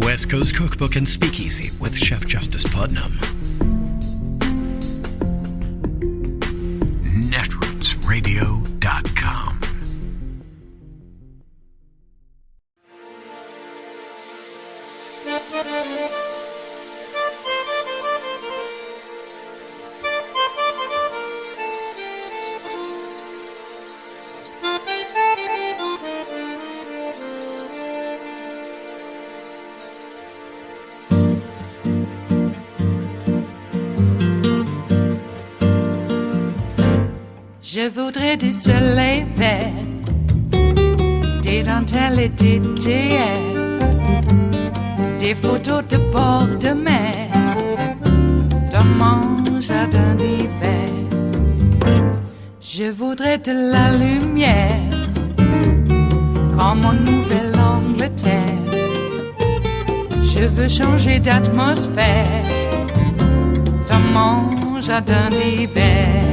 West Coast Cookbook and Speakeasy with Chef Justice Putnam. Netrootsradio.com. Je voudrais du soleil vert, des dentelles et des théières, des photos de bord de mer, dans mon jardin d'hiver. Je voudrais de la lumière, comme en Nouvelle-Angleterre. Je veux changer d'atmosphère, dans mon jardin d'hiver.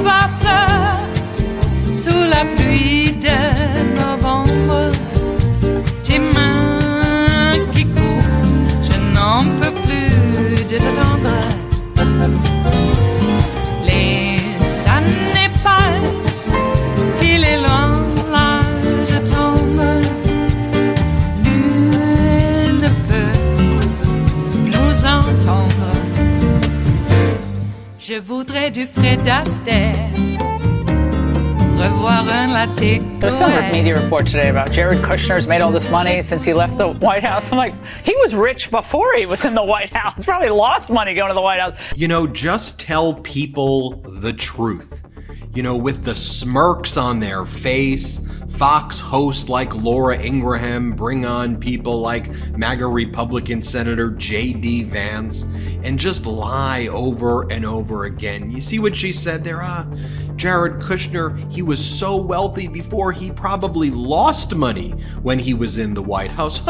À fleurs sous la pluie de novembre, tes mains qui courent, je n'en peux plus de t'attendre. Les années passent, il est loin, là je tombe. Nul ne peut nous entendre. Je voudrais du Fred Astaire, revoir un latte. There's some media report today about Jared Kushner's made all this money since he left the White House. I'm like, he was rich before he was in the White House. Probably lost money going to the White House. You know, just tell people the truth. You know, with the smirks on their face, Fox hosts like Laura Ingraham bring on people like MAGA Republican Senator J.D. Vance and just lie over and over again. You see what she said there? Jared Kushner, he was so wealthy before he probably lost money when he was in the White House.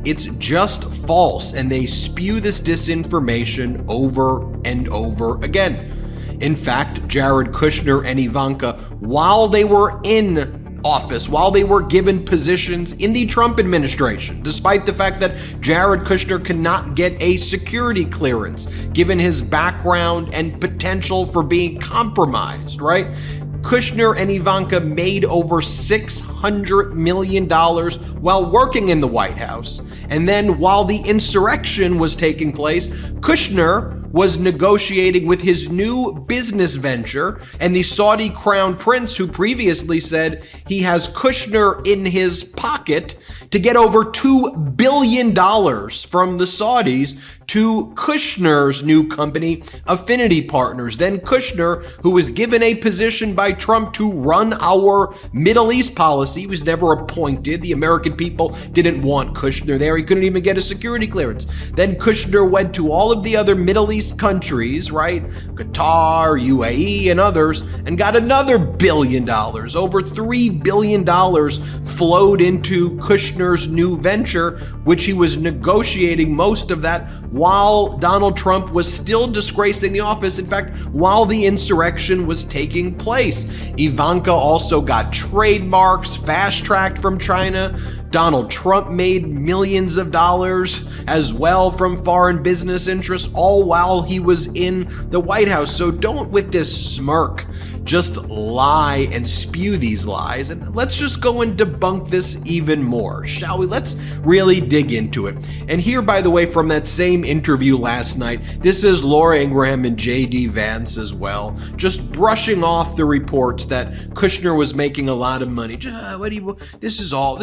It's just false, and they spew this disinformation over and over again. In fact, Jared Kushner and Ivanka, while they were in office, while they were given positions in the Trump administration, despite the fact that Jared Kushner cannot get a security clearance, given his background and potential for being compromised, right? Kushner and Ivanka made over $600 million while working in the White House. And then while the insurrection was taking place, Kushner was negotiating with his new business venture and the Saudi crown prince, who previously said he has Kushner in his pocket, to get over $2 billion from the Saudis to Kushner's new company, Affinity Partners. Then Kushner, who was given a position by Trump to run our Middle East policy, he was never appointed. The American people didn't want Kushner there. He couldn't even get a security clearance. Then Kushner went to all of the other Middle East countries, right? Qatar, UAE, and others, and got another $1 billion. Over $3 billion flowed into Kushner's new venture, which he was negotiating most of that while Donald Trump was still disgracing the office. In fact, while the insurrection was taking place. Ivanka also got trademarks fast-tracked from China. Donald Trump made millions of dollars as well from foreign business interests, all while he was in the White House. So don't, with this smirk, just lie and spew these lies. And let's just go and debunk this even more, shall we? Let's really dig into it. And here, by the way, from that same interview last night, this is Laura Ingraham and J.D. Vance as well, just brushing off the reports that Kushner was making a lot of money. This is all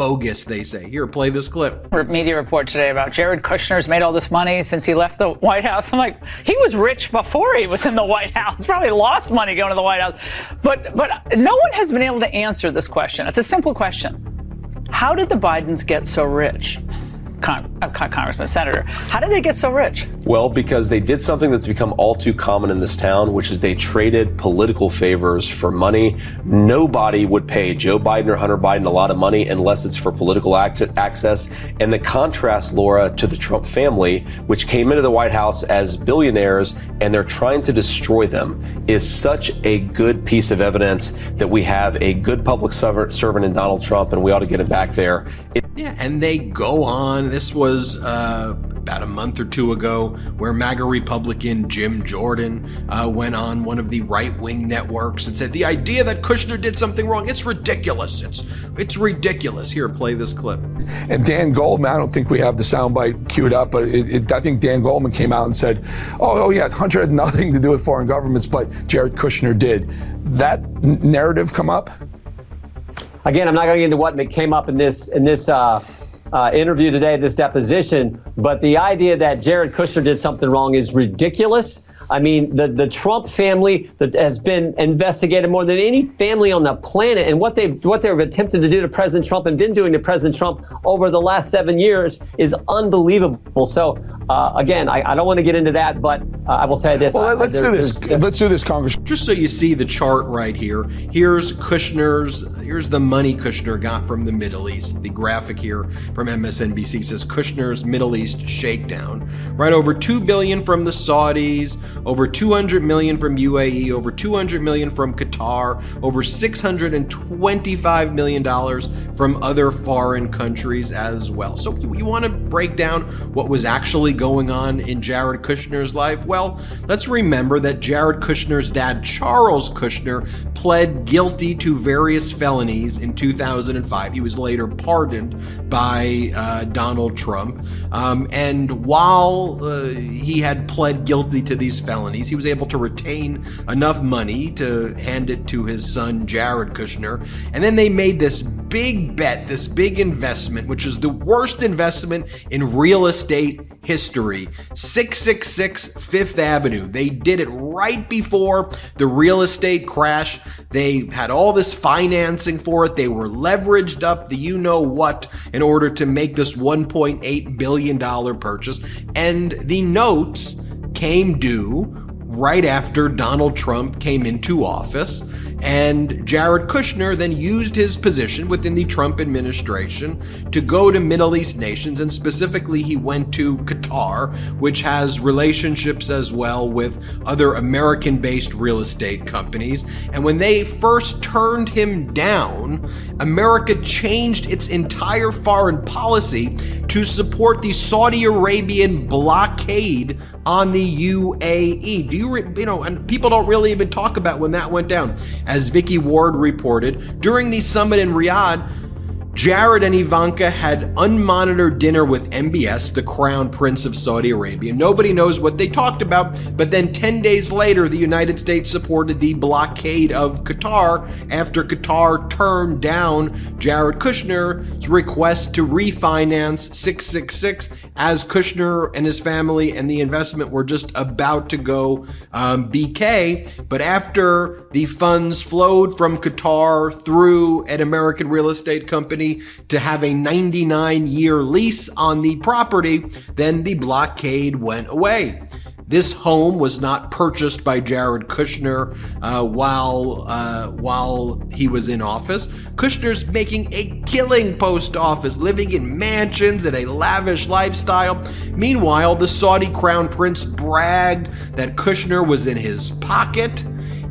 bogus, they say. Here, play this clip. Media report today about Jared Kushner's made all this money since he left the White House. I'm like, he was rich before he was in the White House. Probably lost money going to the White House. But no one has been able to answer this question. It's a simple question. How did the Bidens get so rich? Congressman, Senator, how did they get so rich? Well, because they did something that's become all too common in this town, which is they traded political favors for money. Nobody would pay Joe Biden or Hunter Biden a lot of money unless it's for political access. And the contrast, Laura, to the Trump family, which came into the White House as billionaires and they're trying to destroy them, is such a good piece of evidence that we have a good public servant in Donald Trump, and we ought to get him back there. Yeah, and they go on. This was about a month or two ago, where MAGA Republican Jim Jordan went on one of the right-wing networks and said the idea that Kushner did something wrong, it's ridiculous. It's ridiculous. Here, play this clip. And Dan Goldman, I don't think we have the soundbite queued up, but I think Dan Goldman came out and said, oh yeah, Hunter had nothing to do with foreign governments, but Jared Kushner did. That narrative come up? Again, I'm not going to get into what came up in this interview today, this deposition, but the idea that Jared Kushner did something wrong is ridiculous. I mean, the Trump family that has been investigated more than any family on the planet, and what they've attempted to do to President Trump and been doing to President Trump over the last 7 years is unbelievable. So, again, I don't want to get into that, but I will say this. Well, let's do this. Let's do this, Congressman. Just so you see the chart right here, here's the money Kushner got from the Middle East. The graphic here from MSNBC says Kushner's Middle East shakedown. Right, over $2 billion from the Saudis, over $200 million from UAE, over $200 million from Qatar, over $625 million from other foreign countries as well. So you want to break down what was actually going on in Jared Kushner's life? Well, let's remember that Jared Kushner's dad, Charles Kushner, pled guilty to various felonies in 2005. He was later pardoned by Donald Trump. And while he had pled guilty to these felonies, he was able to retain enough money to hand it to his son, Jared Kushner. And then they made this big bet, this big investment, which is the worst investment in real estate history, 666 Fifth Avenue. They did it right before the real estate crash. They had all this financing for it. They were leveraged up the you-know-what in order to make this $1.8 billion purchase. And the notes came due right after Donald Trump came into office. And Jared Kushner then used his position within the Trump administration to go to Middle East nations, and specifically he went to Qatar, which has relationships as well with other American-based real estate companies. And when they first turned him down, America changed its entire foreign policy to support the Saudi Arabian blockade on the UAE. And people don't really even talk about when that went down. As Vicky Ward reported, during the summit in Riyadh, Jared and Ivanka had unmonitored dinner with MBS, the Crown Prince of Saudi Arabia. Nobody knows what they talked about, but then 10 days later, the United States supported the blockade of Qatar after Qatar turned down Jared Kushner's request to refinance 666 as Kushner and his family and the investment were just about to go BK. But after the funds flowed from Qatar through an American real estate company to have a 99-year lease on the property, then the blockade went away. This home was not purchased by Jared Kushner while he was in office. Kushner's making a killing post-office, living in mansions and a lavish lifestyle. Meanwhile, the Saudi Crown Prince bragged that Kushner was in his pocket.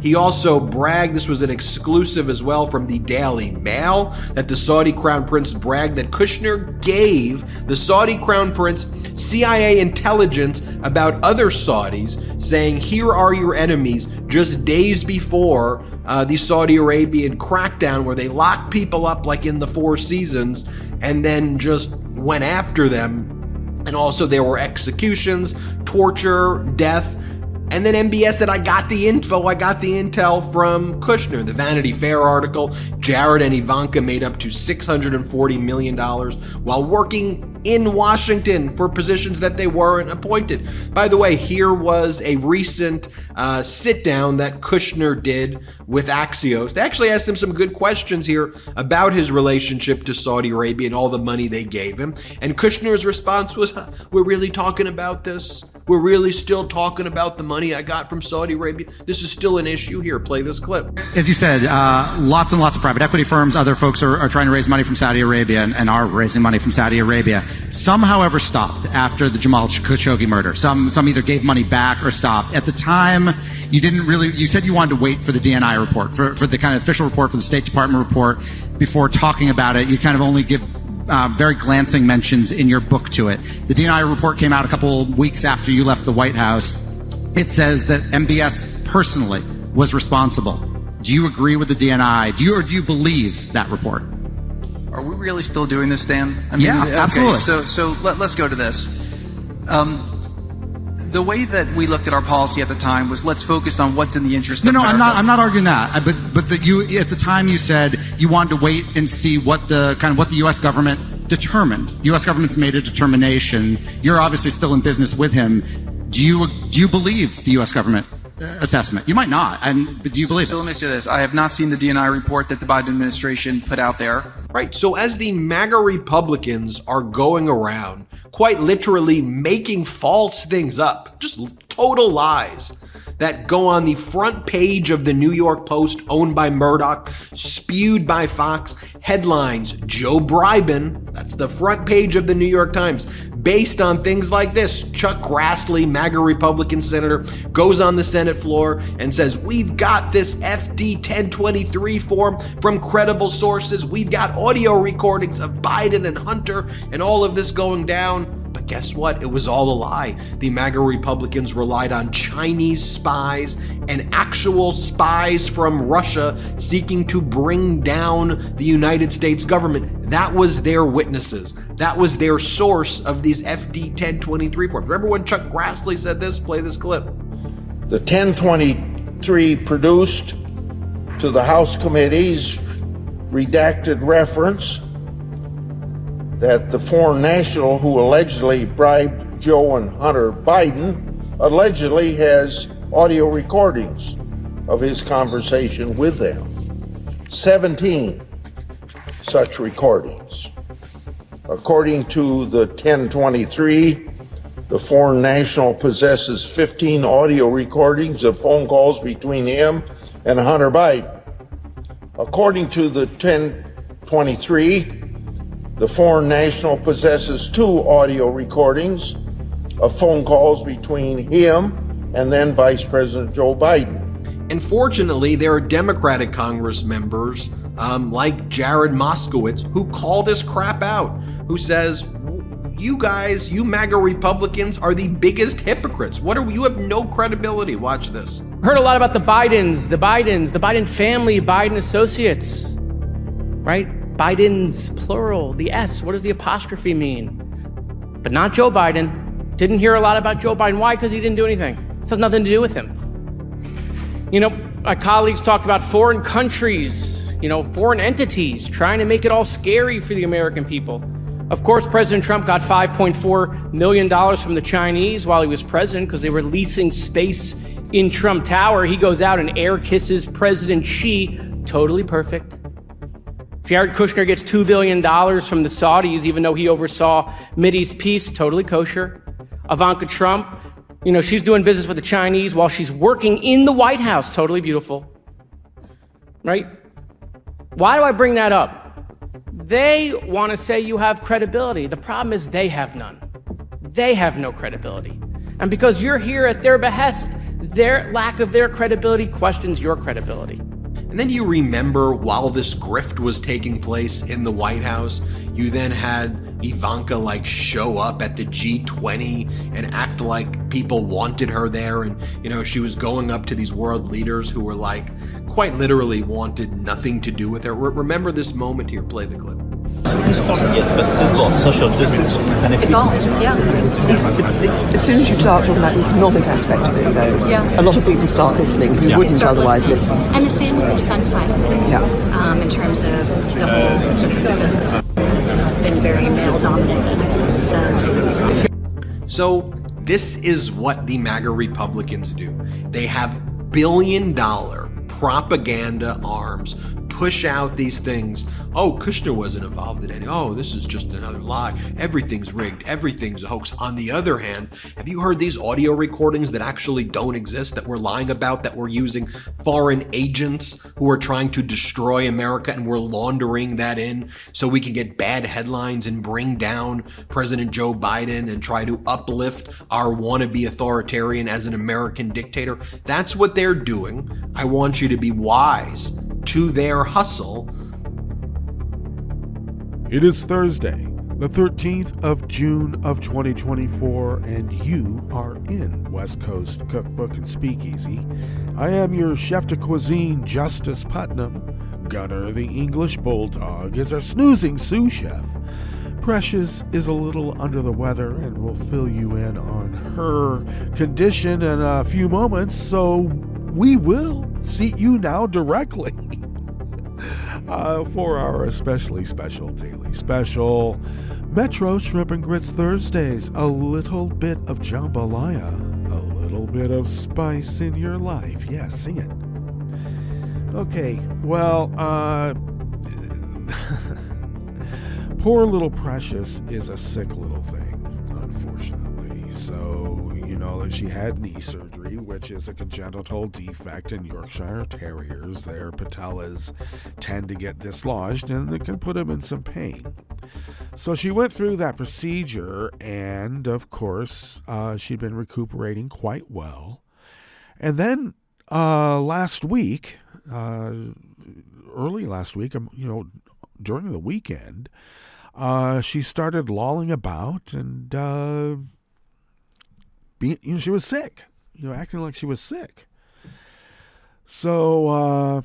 He also bragged, this was an exclusive as well from the Daily Mail, that the Saudi Crown Prince bragged that Kushner gave the Saudi Crown Prince CIA intelligence about other Saudis, saying, here are your enemies, just days before the Saudi Arabian crackdown where they locked people up like in the Four Seasons and then just went after them. And also there were executions, torture, death. And then MBS said, I got the intel from Kushner. The Vanity Fair article, Jared and Ivanka made up to $640 million while working in Washington for positions that they weren't appointed. By the way, here was a recent sit down that Kushner did with Axios. They actually asked him some good questions here about his relationship to Saudi Arabia and all the money they gave him. And Kushner's response was, we're really talking about this? We're really still talking about the money I got from Saudi Arabia. This is still an issue. Here, play this clip. As you said, lots and lots of private equity firms, other folks are trying to raise money from Saudi Arabia and are raising money from Saudi Arabia. Some, however, stopped after the Jamal Khashoggi murder. Some either gave money back or stopped. At the time, you said you wanted to wait for the DNI report, for the kind of official report, for the State Department report before talking about it. You kind of only give very glancing mentions in your book to it. The DNI report came out a couple weeks after you left the White House. It says that MBS personally was responsible. Do you agree with the DNI? Do you believe that report? Are we really still doing this, Dan? I mean, yeah, absolutely. Okay, so let's go to this. The way that we looked at our policy at the time was let's focus on what's in the interest of America. I'm not arguing that. But you at the time you said you wanted to wait and see what the U.S. government determined. U.S. government's made a determination. You're obviously still in business with him. Do you believe the U.S. government assessment? You might not, but do you believe it? So let me say this. I have not seen the DNI report that the Biden administration put out there. Right. So as the MAGA Republicans are going around, quite literally making false things up, just total lies that go on the front page of the New York Post, owned by Murdoch, spewed by Fox, headlines, Joe Bribin, that's the front page of the New York Times, based on things like this. Chuck Grassley, MAGA Republican senator, goes on the Senate floor and says, we've got this FD 1023 form from credible sources. We've got audio recordings of Biden and Hunter and all of this going down. But guess what? It was all a lie. The MAGA Republicans relied on Chinese spies and actual spies from Russia seeking to bring down the United States government. That was their witnesses. That was their source of these FD 1023 forms. Remember when Chuck Grassley said this? Play this clip. The 1023 produced to the House committees redacted reference that the foreign national who allegedly bribed Joe and Hunter Biden allegedly has audio recordings of his conversation with them. 17 such recordings. According to the 1023, the foreign national possesses 15 audio recordings of phone calls between him and Hunter Biden. According to the 1023, the foreign national possesses 2 audio recordings of phone calls between him and then Vice President Joe Biden. And fortunately, there are Democratic Congress members like Jared Moskowitz who call this crap out, who says, you guys, you MAGA Republicans are the biggest hypocrites. You have no credibility. Watch this. Heard a lot about the Bidens, the Biden family, Biden associates, right? Bidens, plural, the S, what does the apostrophe mean? But not Joe Biden. Didn't hear a lot about Joe Biden. Why? Because he didn't do anything. This has nothing to do with him. You know, my colleagues talked about foreign countries, foreign entities, trying to make it all scary for the American people. Of course, President Trump got $5.4 million from the Chinese while he was president because they were leasing space in Trump Tower. He goes out and air kisses President Xi. Totally perfect. Jared Kushner gets $2 billion from the Saudis, even though he oversaw Mideast peace. Totally kosher. Ivanka Trump, she's doing business with the Chinese while she's working in the White House. Totally beautiful. Right? Why do I bring that up? They want to say you have credibility. The problem is they have none. They have no credibility. And because you're here at their behest, their lack of their credibility questions your credibility. And then you remember while this grift was taking place in the White House, you then had Ivanka show up at the G20 and act like people wanted her there. And, she was going up to these world leaders who were quite literally wanted nothing to do with her. Remember this moment here. Play the clip. Yes, but this is lost social justice. And it's all, yeah. As soon as you start talking about the economic aspect of it, though, a lot of people start listening who wouldn't otherwise listen. And the same with the defense side of it. Yeah. In terms of the whole sort of business. It's been very male-dominated. So this is what the MAGA Republicans do. They have billion-dollar propaganda arms push out these things. Oh, Kushner wasn't involved in any. Oh, this is just another lie. Everything's rigged. Everything's a hoax. On the other hand, have you heard these audio recordings that actually don't exist, that we're lying about, that we're using foreign agents who are trying to destroy America, and we're laundering that in so we can get bad headlines and bring down President Joe Biden and try to uplift our wannabe authoritarian as an American dictator? That's what they're doing. I want you to be wise to their hustle. It is Thursday, the 13th of June of 2024, and you are in West Coast Cookbook and Speakeasy. I am your chef de cuisine, Justice Putnam. Gunner, the English bulldog, is our snoozing sous chef. Precious is a little under the weather and will fill you in on her condition in a few moments, so we will seat you now directly for our especially special daily special, Mertro Shrimp and Grits Thursdays. A little bit of jambalaya, a little bit of spice in your life. Yeah, sing it. Okay, well, poor little Precious is a sick little thing, unfortunately. So, you know that she had knee surgery, which is a congenital defect in Yorkshire Terriers. Their patellas tend to get dislodged, and it can put them in some pain. So she went through that procedure, and, of course, she'd been recuperating quite well. And then last week, early last week, during the weekend, she started lolling about and she was sick, acting like she was sick. So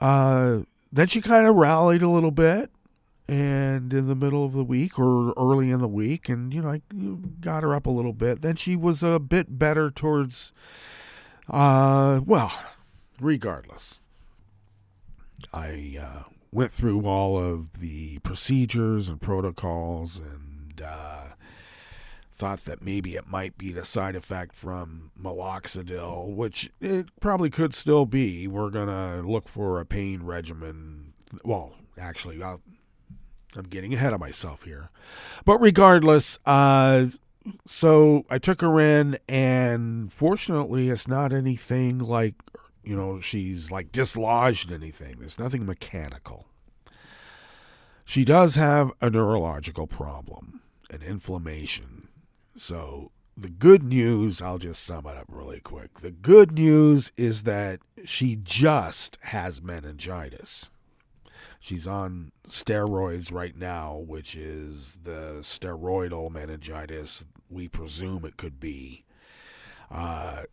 then she kind of rallied a little bit, and in the middle of the week or early in the week, and I got her up a little bit. Then she was a bit better towards, regardless. I went through all of the procedures and protocols and thought that maybe it might be the side effect from minoxidil, which it probably could still be. We're going to look for a pain regimen. Well, actually, I'm getting ahead of myself here. But regardless, so I took her in, and fortunately it's not anything like, she's like dislodged anything. There's nothing mechanical. She does have a neurological problem, an inflammation. So the good news, I'll just sum it up really quick. The good news is that she just has meningitis. She's on steroids right now, which is the steroidal meningitis we presume it could be. I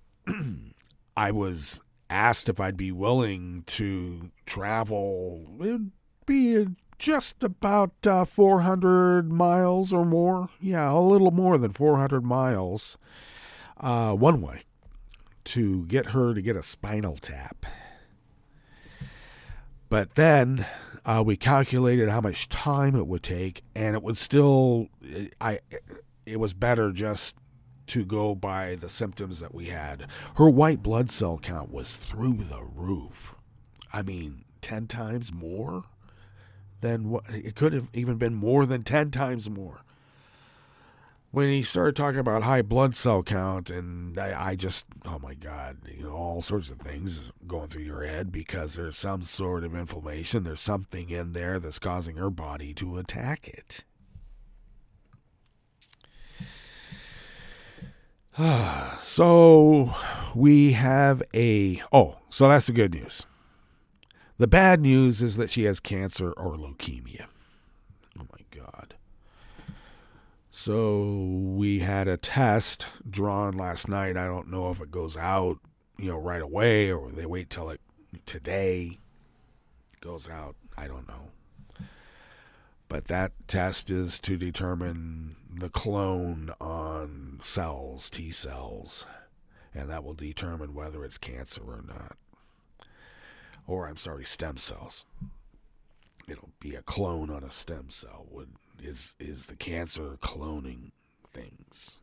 was asked if I'd be willing to travel. It'd be just about 400 miles or more. Yeah, a little more than 400 miles one way to get her to get a spinal tap. But then we calculated how much time it would take, and it would still, it was better just to go by the symptoms that we had. Her white blood cell count was through the roof. 10 times more than what it could have even been, more than 10 times more. When he started talking about high blood cell count, and I just, oh my God, all sorts of things going through your head because there's some sort of inflammation. There's something in there that's causing her body to attack it. So we have so that's the good news. The bad news is that she has cancer or leukemia. Oh my God. So we had a test drawn last night. I don't know if it goes out, right away, or they wait till today goes out. I don't know. But that test is to determine the clone on cells, T cells, and that will determine whether it's cancer or not. Or, stem cells. It'll be a clone on a stem cell. Is the cancer cloning things.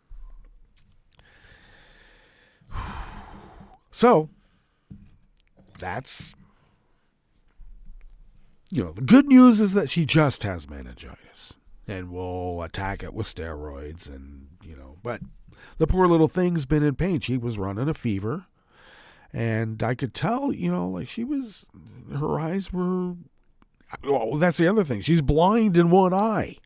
So, that's the good news is that she just has meningitis and will attack it with steroids but the poor little thing's been in pain. She was running a fever, and I could tell, like her eyes were, well, that's the other thing. She's blind in one eye.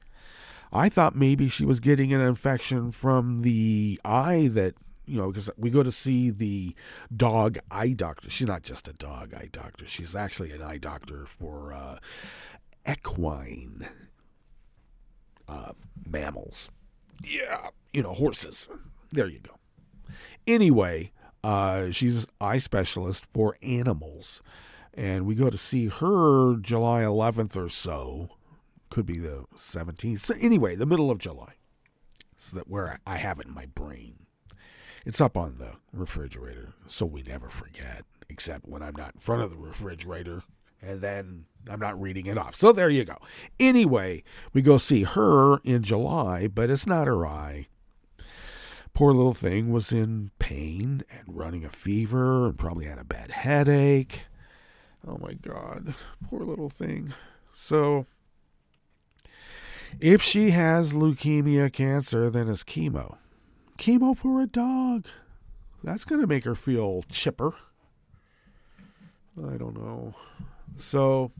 I thought maybe she was getting an infection from the eye that, because we go to see the dog eye doctor. She's not just a dog eye doctor. She's actually an eye doctor for equine mammals. Yeah, horses. There you go. Anyway, she's an eye specialist for animals. And we go to see her July 11th or so. Could be the 17th. So anyway, the middle of July. So that where I have it in my brain. It's up on the refrigerator, so we never forget, except when I'm not in front of the refrigerator, and then I'm not reading it off. So there you go. Anyway, we go see her in July, but it's not her eye. Poor little thing was in pain and running a fever and probably had a bad headache. Oh my God, poor little thing. So if she has leukemia cancer, then it's chemo. Chemo for a dog. That's going to make her feel chipper. I don't know. So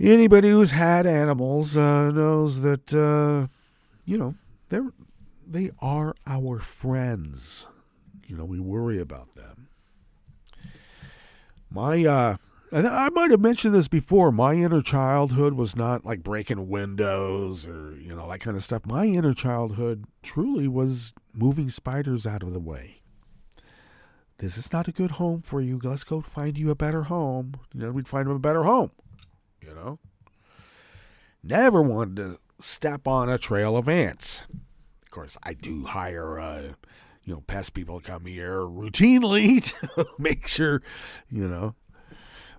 anybody who's had animals knows that, they are our friends. We worry about them. I might have mentioned this before. My inner childhood was not like breaking windows or, that kind of stuff. My inner childhood truly was moving spiders out of the way. This is not a good home for you. Let's go find you a better home. We'd find them a better home. Never wanted to step on a trail of ants. Of course, I do hire, pest people to come here routinely to make sure,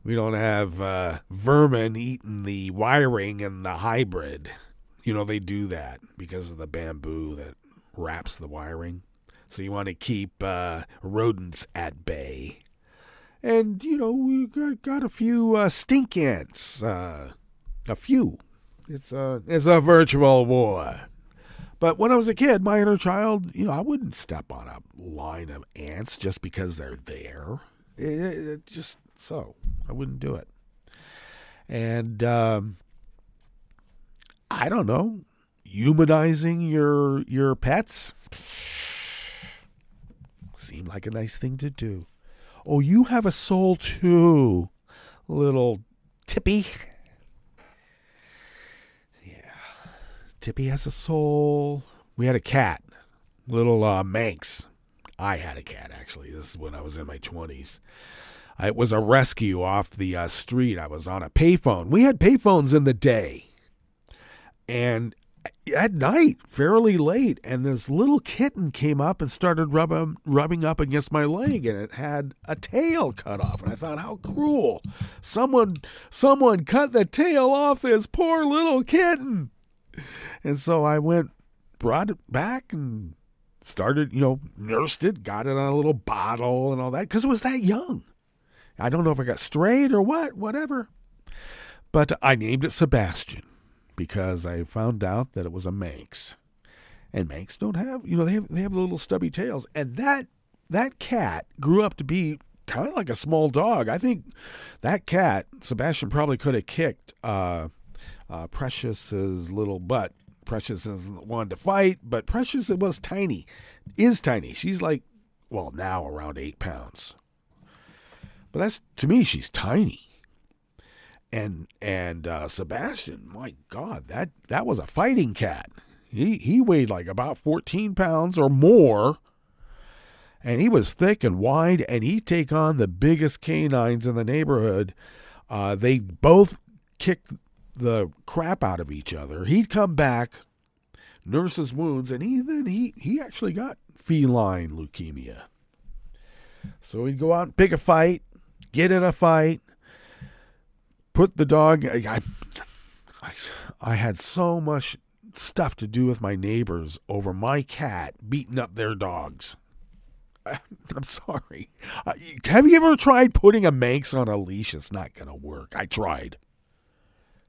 we don't have vermin eating the wiring and the hybrid. They do that because of the bamboo that wraps the wiring. So you want to keep rodents at bay. And, we got a few stink ants. A few. It's a virtual war. But when I was a kid, my inner child, I wouldn't step on a line of ants just because they're there. It just so. I wouldn't do it. And I don't know, humanizing your pets seemed like a nice thing to do. Oh, you have a soul too, little Tippy. Yeah, Tippy has a soul. We had a cat, little Manx. I had a cat, actually. This is when I was in my 20s. It was a rescue off the street. I was on a payphone. We had payphones in the day. And at night, fairly late, and this little kitten came up and started rubbing up against my leg, and it had a tail cut off. And I thought, how cruel. Someone cut the tail off this poor little kitten. And so I brought it back and started, nursed it, got it on a little bottle and all that, because it was that young. I don't know if I got strayed or whatever. But I named it Sebastian because I found out that it was a Manx. And Manx don't have, they have little stubby tails. And that cat grew up to be kind of like a small dog. I think that cat, Sebastian, probably could have kicked Precious's little butt. Precious wanted to fight, but Precious is tiny. She's like, now around 8 pounds. But to me, she's tiny. And Sebastian, my God, that was a fighting cat. He weighed like about 14 pounds or more. And he was thick and wide, and he'd take on the biggest canines in the neighborhood. They both kicked the crap out of each other. He'd come back, nurse his wounds, and he actually got feline leukemia. So he'd go out and pick a fight, get in a fight, put the dog. I had so much stuff to do with my neighbors over my cat beating up their dogs. I'm sorry. Have you ever tried putting a Manx on a leash? It's not going to work. I tried.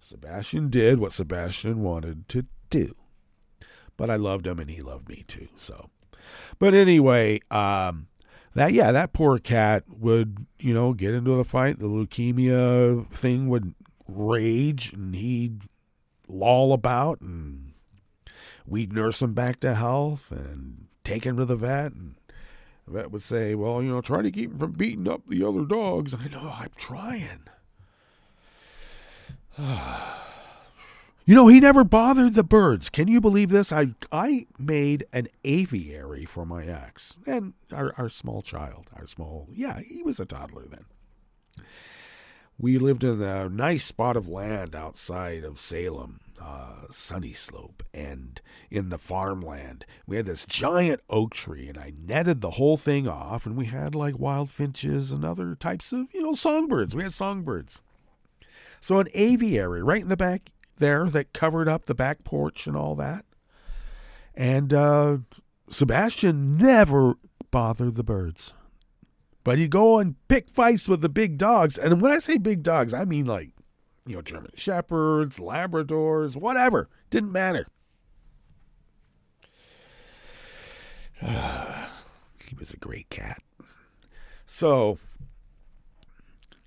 Sebastian did what Sebastian wanted to do. But I loved him and he loved me too. So, but anyway, that poor cat would, get into the fight. The leukemia thing would rage and he'd loll about, and we'd nurse him back to health and take him to the vet. And the vet would say, well, try to keep him from beating up the other dogs. I know, I'm trying. He never bothered the birds. Can you believe this? I made an aviary for my ex and our small child. He was a toddler then. We lived in a nice spot of land outside of Salem, Sunny Slope, and in the farmland. We had this giant oak tree, and I netted the whole thing off, and we had like wild finches and other types of, songbirds. We had songbirds. So an aviary right in the back there that covered up the back porch and all that. And Sebastian never bothered the birds. But he'd go and pick fights with the big dogs. And when I say big dogs, I mean like, German Shepherds, Labradors, whatever. Didn't matter. He was a great cat. So,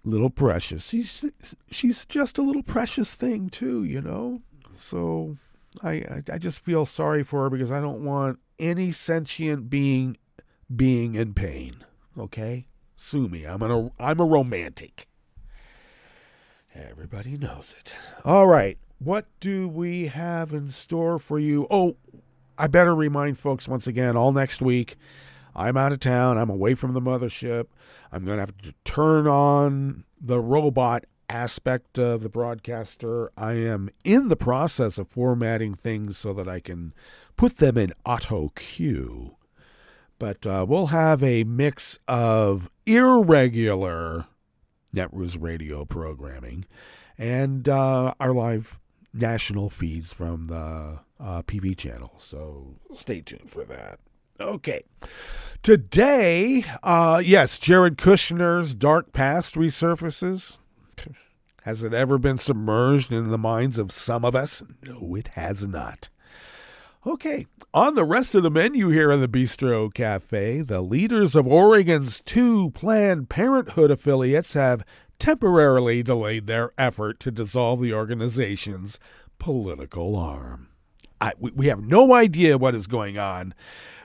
little Precious. She's just a little precious thing too, So I just feel sorry for her because I don't want any sentient being in pain. Okay? Sue me. I'm a romantic. Everybody knows it. All right. What do we have in store for you? Oh, I better remind folks once again, all next week, I'm out of town. I'm away from the mothership. I'm going to have to turn on the robot aspect of the broadcaster. I am in the process of formatting things so that I can put them in auto cue. But we'll have a mix of irregular Netroots radio programming and our live national feeds from the PV channel. So stay tuned for that. Okay. Today, yes, Jared Kushner's dark past resurfaces. Has it ever been submerged in the minds of some of us? No, it has not. Okay, on the rest of the menu here in the Bistro Cafe, the leaders of Oregon's 2 Planned Parenthood affiliates have temporarily delayed their effort to dissolve the organization's political arm. We have no idea what is going on,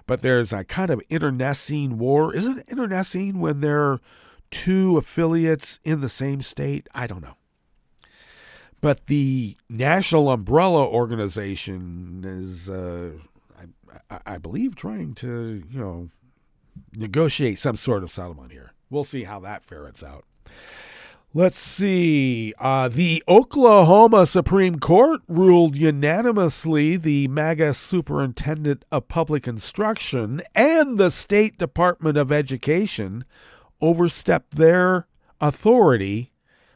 but there's a kind of internecine war. Isn't it internecine when there are 2 affiliates in the same state? I don't know. But the National Umbrella Organization is, I believe, trying to, negotiate some sort of settlement here. We'll see how that ferrets out. Let's see. The Oklahoma Supreme Court ruled unanimously the MAGA Superintendent of Public Instruction and the State Department of Education overstepped their authority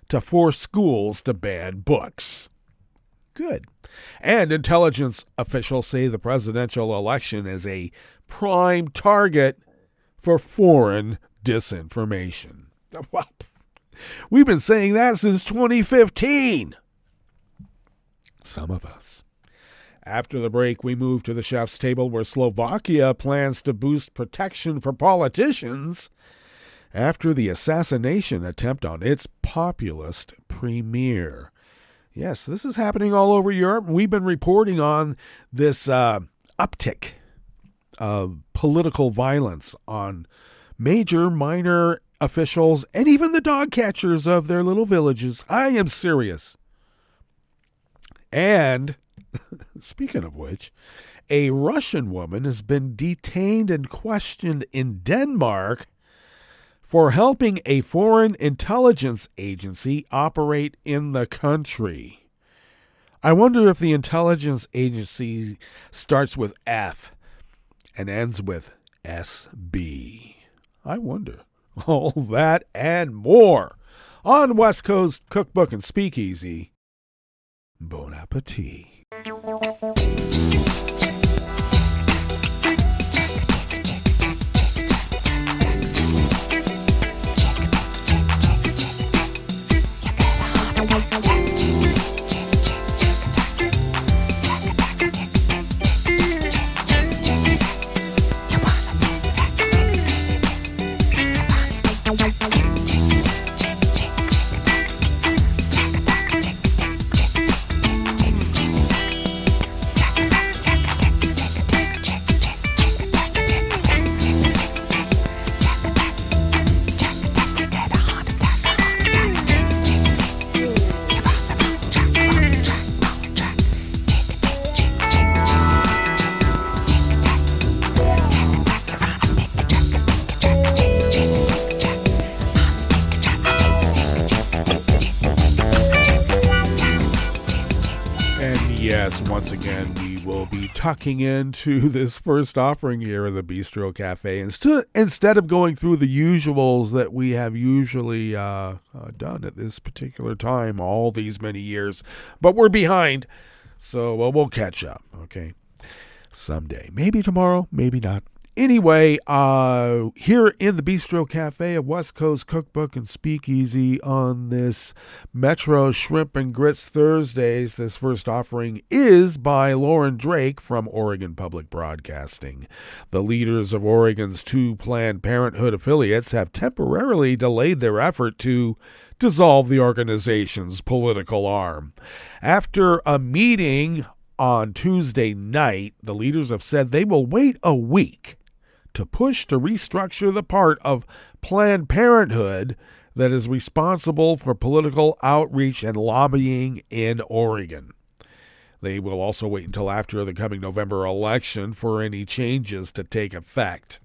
to force schools to ban books. Good. And intelligence officials say the presidential election is a prime target for foreign disinformation. Well, we've been saying that since 2015. Some of us. After the break, we move to the chef's table where Slovakia plans to boost protection for politicians after the assassination attempt on its populist premier. Yes, this is happening all over Europe. We've been reporting on this uptick of political violence on major, minor officials, and even the dog catchers of their little villages. I am serious. And, speaking of which, a Russian woman has been detained and questioned in Denmark for helping a foreign intelligence agency operate in the country. I wonder if the intelligence agency starts with F and ends with SB. I wonder. All that and more on West Coast Cookbook and Speakeasy. Bon appetit. yes, once again, we will be tucking into this first offering here in the Bistro Cafe instead of going through the usuals that we have usually done at this particular time all these many years. But we're behind, so we'll catch up, okay? Someday. Maybe tomorrow, maybe not. Anyway, here in the Bistro Cafe of West Coast Cookbook and Speakeasy on this Mertro Shrimp and Grits Thursdays, this first offering is by Lauren Drake from Oregon Public Broadcasting. The leaders of Oregon's 2 Planned Parenthood affiliates have temporarily delayed their effort to dissolve the organization's political arm. After a meeting on Tuesday night, the leaders have said they will wait a week to push to restructure the part of Planned Parenthood that is responsible for political outreach and lobbying in Oregon. They will also wait until after the coming November election for any changes to take effect.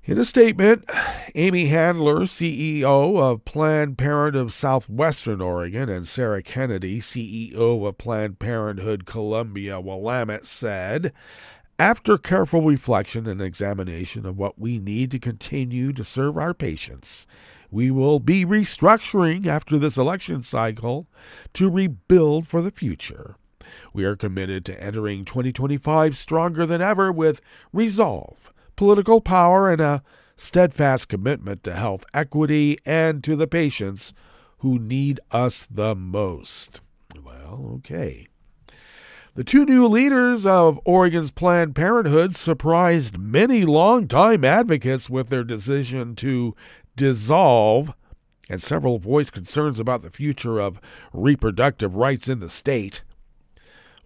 In a statement, Amy Handler, CEO of Planned Parenthood of Southwestern Oregon, and Sarah Kennedy, CEO of Planned Parenthood Columbia Willamette, said, "After careful reflection and examination of what we need to continue to serve our patients, we will be restructuring after this election cycle to rebuild for the future. We are committed to entering 2025 stronger than ever with resolve, political power, and a steadfast commitment to health equity and to the patients who need us the most." Well, okay. The 2 new leaders of Oregon's Planned Parenthood surprised many longtime advocates with their decision to dissolve, and several voiced concerns about the future of reproductive rights in the state.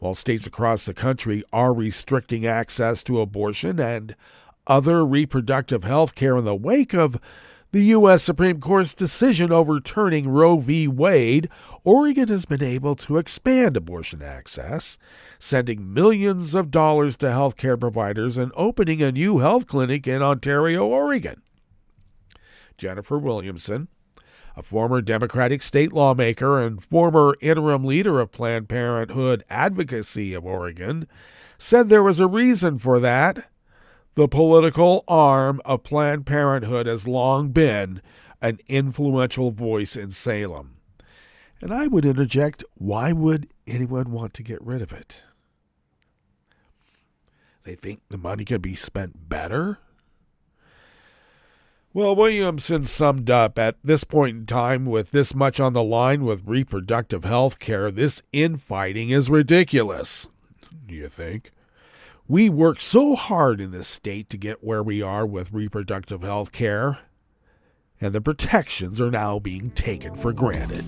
While states across the country are restricting access to abortion and other reproductive health care in the wake of the U.S. Supreme Court's decision overturning Roe v. Wade, Oregon has been able to expand abortion access, sending millions of dollars to health care providers and opening a new health clinic in Ontario, Oregon. Jennifer Williamson, a former Democratic state lawmaker and former interim leader of Planned Parenthood Advocacy of Oregon, said there was a reason for that. The political arm of Planned Parenthood has long been an influential voice in Salem. And I would interject, why would anyone want to get rid of it? They think the money could be spent better? Well, Williamson summed up, at this point in time, with this much on the line with reproductive health care, this infighting is ridiculous. Do you think? We worked so hard in this state to get where we are with reproductive health care, and the protections are now being taken for granted.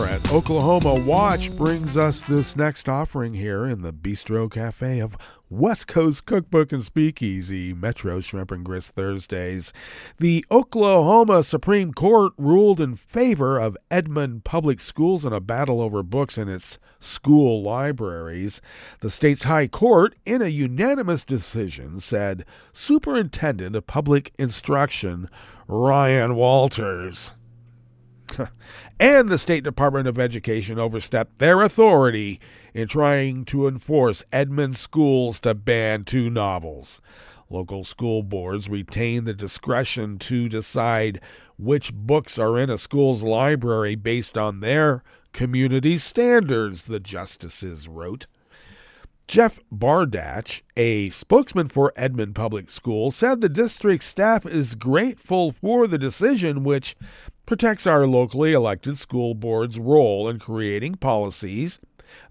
At Oklahoma Watch brings us this next offering here in the Bistro Cafe of West Coast Cookbook and Speakeasy, Mertro Shrimp and Grits Thursdays. The Oklahoma Supreme Court ruled in favor of Edmond Public Schools in a battle over books in its school libraries. The state's high court, in a unanimous decision, said Superintendent of Public Instruction Ryan Walters and the State Department of Education overstepped their authority in trying to enforce Edmond schools to ban 2 novels. Local school boards retain the discretion to decide which books are in a school's library based on their community standards, the justices wrote. Jeff Bardach, a spokesman for Edmond Public Schools, said the district staff is grateful for the decision, which protects our locally elected school board's role in creating policies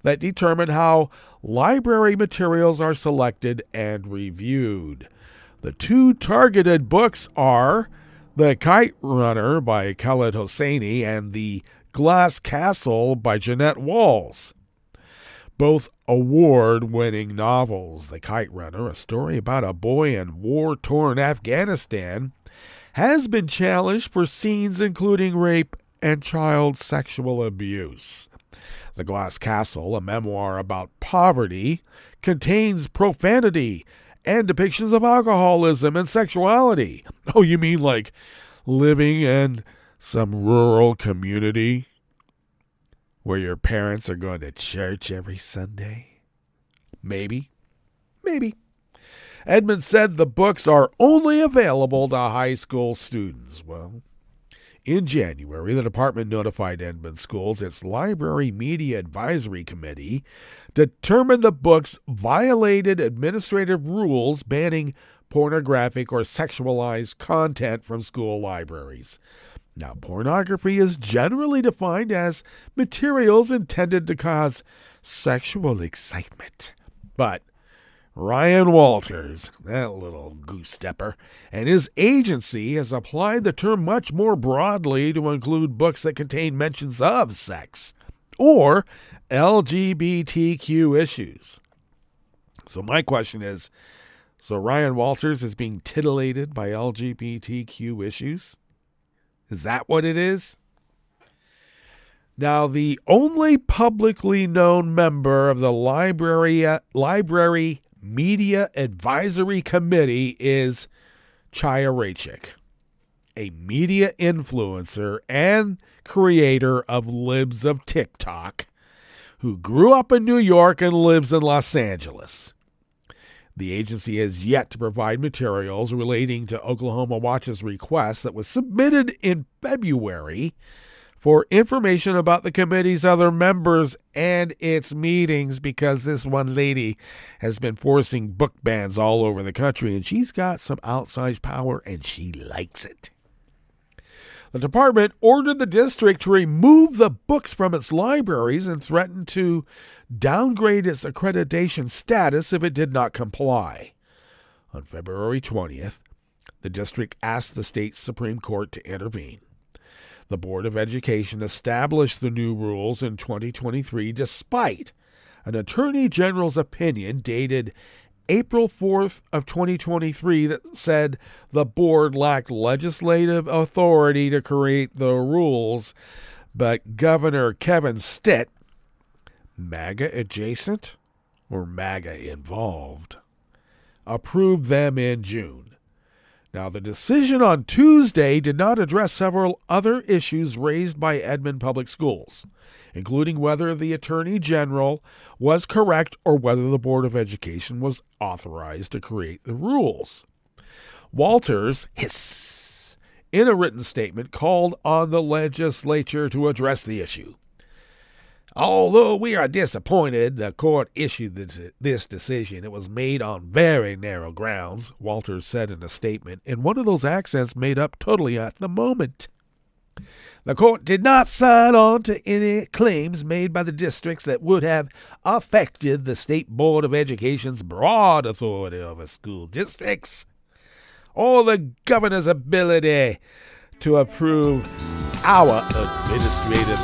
that determine how library materials are selected and reviewed. The 2 targeted books are The Kite Runner by Khaled Hosseini and The Glass Castle by Jeanette Walls. Both award-winning novels. The Kite Runner, a story about a boy in war-torn Afghanistan, has been challenged for scenes including rape and child sexual abuse. The Glass Castle, a memoir about poverty, contains profanity and depictions of alcoholism and sexuality. Oh, you mean like living in some rural community where your parents are going to church every Sunday? Maybe. Edmund said the books are only available to high school students. Well, in January, the department notified Edmund Schools its Library Media Advisory Committee determined the books violated administrative rules banning pornographic or sexualized content from school libraries. Now, pornography is generally defined as materials intended to cause sexual excitement. But Ryan Walters, that little goose-stepper, and his agency has applied the term much more broadly to include books that contain mentions of sex or LGBTQ issues. So my question is, so Ryan Walters is being titillated by LGBTQ issues? Is that what it is? Now, the only publicly known member of the Library Media Advisory Committee is Chaya Raichik, a media influencer and creator of Libs of TikTok, who grew up in New York and lives in Los Angeles. The agency has yet to provide materials relating to Oklahoma Watch's request that was submitted in February for information about the committee's other members and its meetings, because this one lady has been forcing book bans all over the country, and she's got some outsized power, and she likes it. The department ordered the district to remove the books from its libraries and threatened to downgrade its accreditation status if it did not comply. On February 20th, the district asked the state Supreme Court to intervene. The Board of Education established the new rules in 2023 despite an Attorney General's opinion dated April 4th of 2023 that said the board lacked legislative authority to create the rules, but Governor Kevin Stitt, MAGA adjacent or MAGA involved, approved them in June. Now, the decision on Tuesday did not address several other issues raised by Edmond Public Schools, including whether the Attorney General was correct or whether the Board of Education was authorized to create the rules. Walters, in a written statement, called on the legislature to address the issue. Although we are disappointed the court issued this decision, it was made on very narrow grounds, Walters said in a statement, in one of those accents made up totally at the moment. The court did not sign on to any claims made by the districts that would have affected the State Board of Education's broad authority over school districts, or the governor's ability to approve our administrative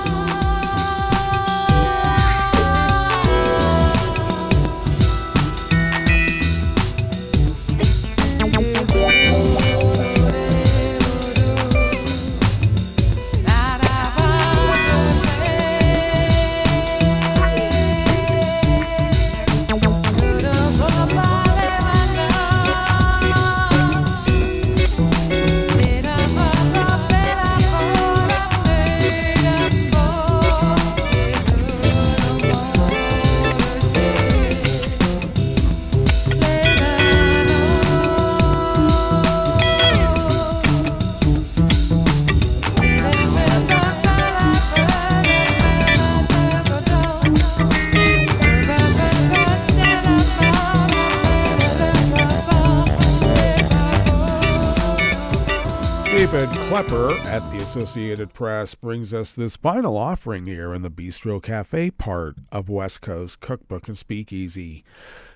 David Klepper at the Associated Press brings us this final offering here in the Bistro Cafe part of West Coast Cookbook and Speakeasy.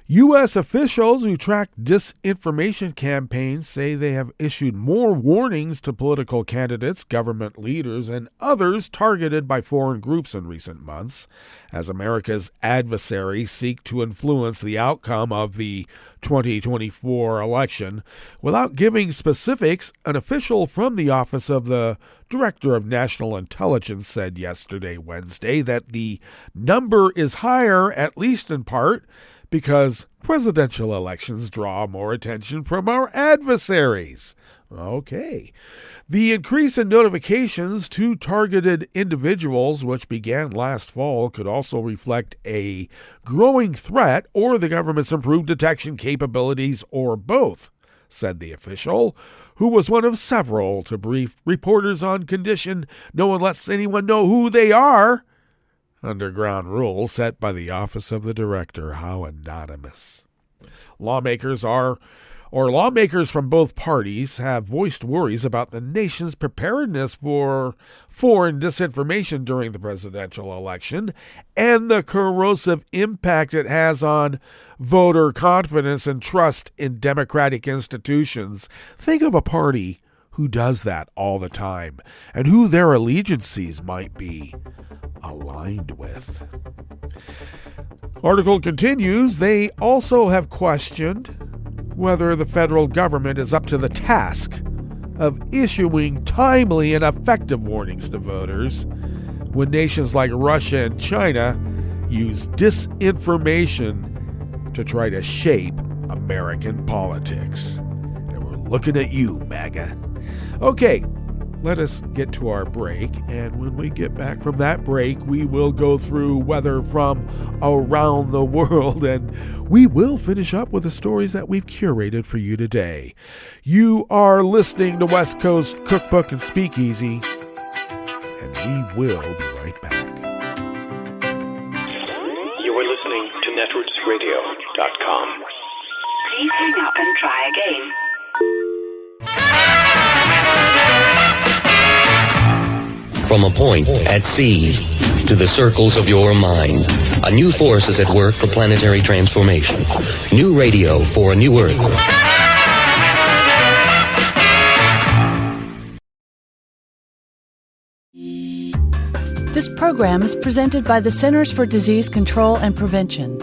U.S. officials who track disinformation campaigns say they have issued more warnings to political candidates, government leaders, and others targeted by foreign groups in recent months, as America's adversaries seek to influence the outcome of the 2024 election. Without giving specifics, an official from the Office of the Director of National Intelligence said yesterday, Wednesday, that the number is higher, at least in part, because presidential elections draw more attention from our adversaries. Okay. The increase in notifications to targeted individuals, which began last fall, could also reflect a growing threat or the government's improved detection capabilities, or both, said the official, who was one of several to brief reporters on condition no one lets anyone know who they are. Underground rules set by the Office of the Director. How anonymous. Lawmakers from both parties have voiced worries about the nation's preparedness for foreign disinformation during the presidential election and the corrosive impact it has on voter confidence and trust in democratic institutions. Think of a party who does that all the time and who their allegiances might be aligned with. Article continues, they also have questioned whether the federal government is up to the task of issuing timely and effective warnings to voters when nations like Russia and China use disinformation to try to shape American politics. And we're looking at you, MAGA. Okay, let us get to our break, and when we get back from that break, we will go through weather from around the world, and we will finish up with the stories that we've curated for you today. You are listening to West Coast Cookbook and Speakeasy, and we will be right back. You are listening to netrootsradio.com. Please hang up and try again. From a point at sea to the circles of your mind, a new force is at work for planetary transformation. New radio for a new Earth. This program is presented by the Centers for Disease Control and Prevention.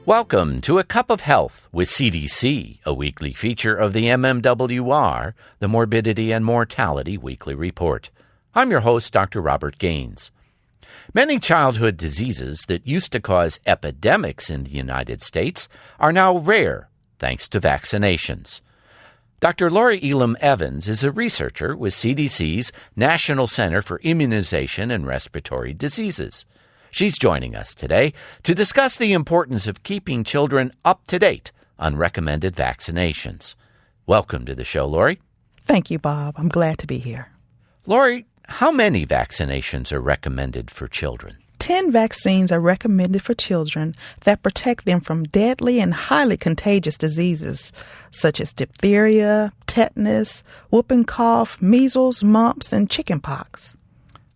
Welcome to A Cup of Health with CDC, a weekly feature of the MMWR, the Morbidity and Mortality Weekly Report. I'm your host, Dr. Robert Gaines. Many childhood diseases that used to cause epidemics in the United States are now rare, thanks to vaccinations. Dr. Lori Elam Evans is a researcher with CDC's National Center for Immunization and Respiratory Diseases. She's joining us today to discuss the importance of keeping children up to date on recommended vaccinations. Welcome to the show, Lori. Thank you, Bob. I'm glad to be here. Lori, how many vaccinations are recommended for children? 10 vaccines are recommended for children that protect them from deadly and highly contagious diseases such as diphtheria, tetanus, whooping cough, measles, mumps, and chickenpox.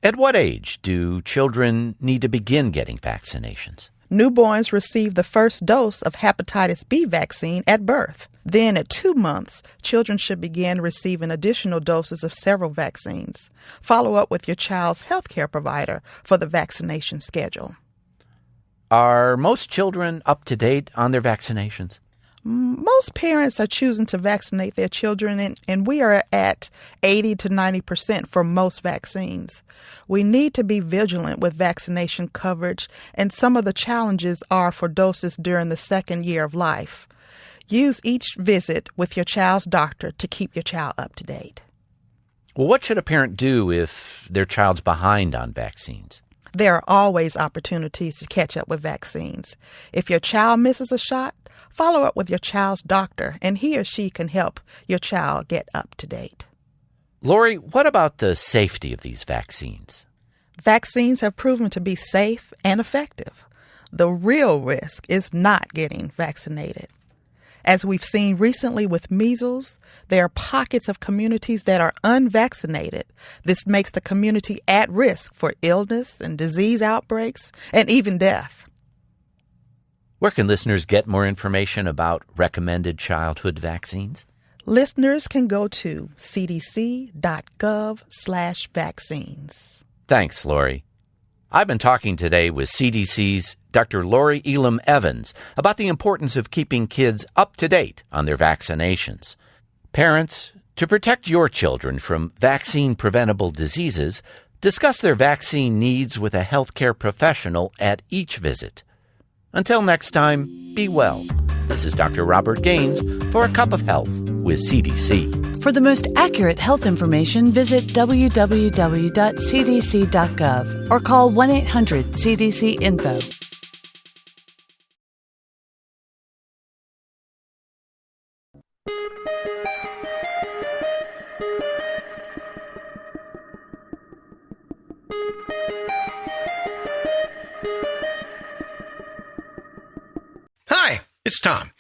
At what age do children need to begin getting vaccinations? Newborns receive the first dose of hepatitis B vaccine at birth. Then at 2 months, children should begin receiving additional doses of several vaccines. Follow up with your child's healthcare provider for the vaccination schedule. Are most children up to date on their vaccinations? Most parents are choosing to vaccinate their children, and we are at 80 to 90% for most vaccines. We need to be vigilant with vaccination coverage, and some of the challenges are for doses during the second year of life. Use each visit with your child's doctor to keep your child up to date. Well, what should a parent do if their child's behind on vaccines? There are always opportunities to catch up with vaccines. If your child misses a shot, follow up with your child's doctor, and he or she can help your child get up to date. Lori, what about the safety of these vaccines? Vaccines have proven to be safe and effective. The real risk is not getting vaccinated. As we've seen recently with measles, there are pockets of communities that are unvaccinated. This makes the community at risk for illness and disease outbreaks and even death. Where can listeners get more information about recommended childhood vaccines? Listeners can go to cdc.gov/vaccines. Thanks, Lori. I've been talking today with CDC's Dr. Lori Elam Evans about the importance of keeping kids up to date on their vaccinations. Parents, to protect your children from vaccine-preventable diseases, discuss their vaccine needs with a healthcare professional at each visit. Until next time, be well. This is Dr. Robert Gaines for A Cup of Health with CDC. For the most accurate health information, visit www.cdc.gov or call 1-800-CDC-INFO. Hi, it's Tom.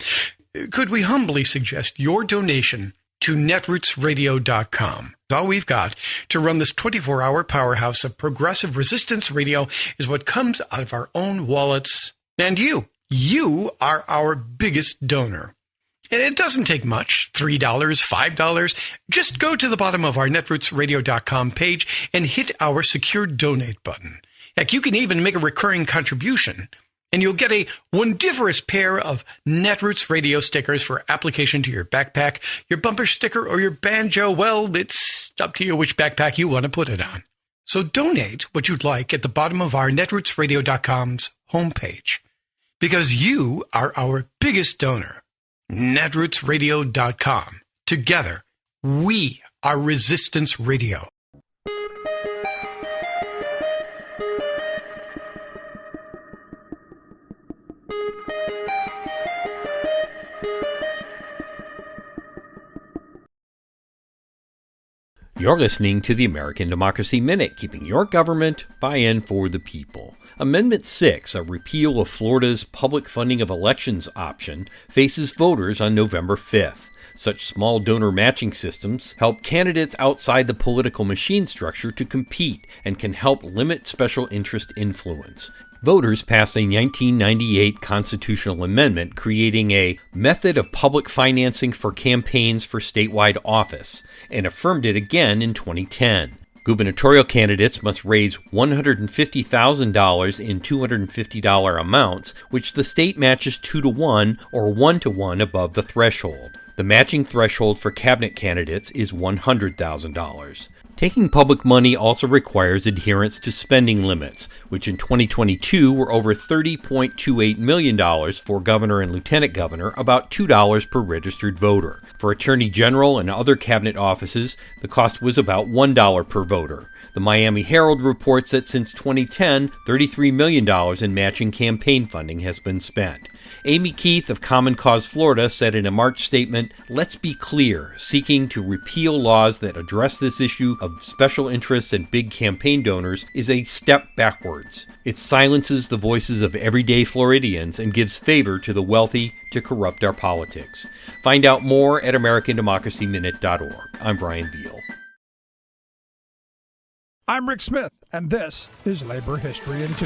Could we humbly suggest your donation to netrootsradio.com? All we've got to run this 24-hour powerhouse of progressive resistance radio is what comes out of our own wallets. And you are our biggest donor. And it doesn't take much, $3, $5. Just go to the bottom of our netrootsradio.com page and hit our secure donate button. Heck, you can even make a recurring contribution. And you'll get a wondiferous pair of Netroots radio stickers for application to your backpack, your bumper sticker, or your banjo. Well, it's up to you which backpack you want to put it on. So donate what you'd like at the bottom of our netrootsradio.com's homepage. Because you are our biggest donor. Netrootsradio.com. Together, we are Resistance Radio. You're listening to the American Democracy Minute, keeping your government by and for the people. Amendment 6, a repeal of Florida's public funding of elections option, faces voters on November 5th. Such small donor matching systems help candidates outside the political machine structure to compete and can help limit special interest influence. Voters passed a 1998 constitutional amendment creating a method of public financing for campaigns for statewide office and affirmed it again in 2010. Gubernatorial candidates must raise $150,000 in $250 amounts, which the state matches 2-to-1 or 1-to-1 above the threshold. The matching threshold for cabinet candidates is $100,000. Taking public money also requires adherence to spending limits, which in 2022 were over $30.28 million for governor and lieutenant governor, about $2 per registered voter. For attorney general and other cabinet offices, the cost was about $1 per voter. The Miami Herald reports that since 2010, $33 million in matching campaign funding has been spent. Amy Keith of Common Cause Florida said in a March statement, "Let's be clear, seeking to repeal laws that address this issue of special interests and big campaign donors is a step backwards. It silences the voices of everyday Floridians and gives favor to the wealthy to corrupt our politics." Find out more at AmericanDemocracyMinute.org. I'm Brian Beal. I'm Rick Smith, and this is Labor History in 2.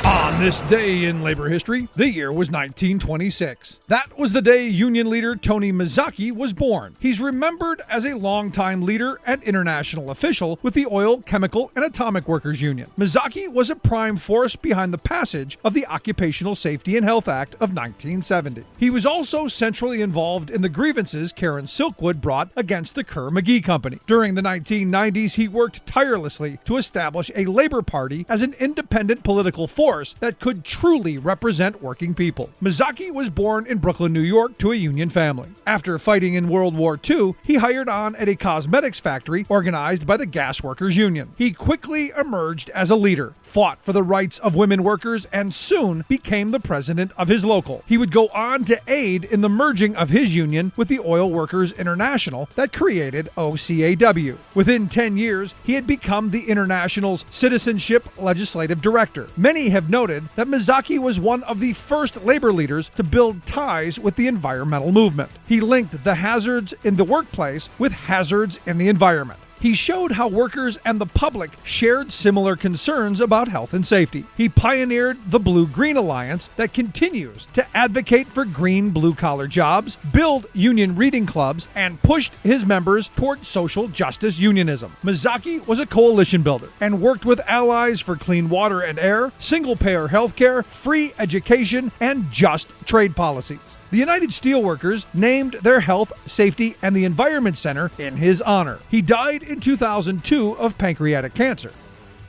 On this day in labor history, the year was 1926. That was the day union leader Tony Mazzocchi was born. He's remembered as a longtime leader and international official with the Oil, Chemical, and Atomic Workers Union. Mazzocchi was a prime force behind the passage of the Occupational Safety and Health Act of 1970. He was also centrally involved in the grievances Karen Silkwood brought against the Kerr-McGee Company. During the 1990s, he worked tirelessly to establish a Labor Party as an independent political force that could truly represent working people. Mazzocchi was born in Brooklyn, New York, to a union family. After fighting in World War II, he hired on at a cosmetics factory organized by the Gas Workers Union. He quickly emerged as a leader, fought for the rights of women workers, and soon became the president of his local. He would go on to aid in the merging of his union with the Oil Workers International that created OCAW. Within 10 years, he had become the International's Citizenship Legislative Director. Many have noted noted that Mizaki was one of the first labor leaders to build ties with the environmental movement. He linked the hazards in the workplace with hazards in the environment. He showed how workers and the public shared similar concerns about health and safety. He pioneered the Blue-Green Alliance that continues to advocate for green blue-collar jobs, build union reading clubs, and pushed his members toward social justice unionism. Mizaki was a coalition builder and worked with allies for clean water and air, single-payer health care, free education, and just trade policies. The United Steelworkers named their Health, Safety, and the Environment Center in his honor. He died in 2002 of pancreatic cancer.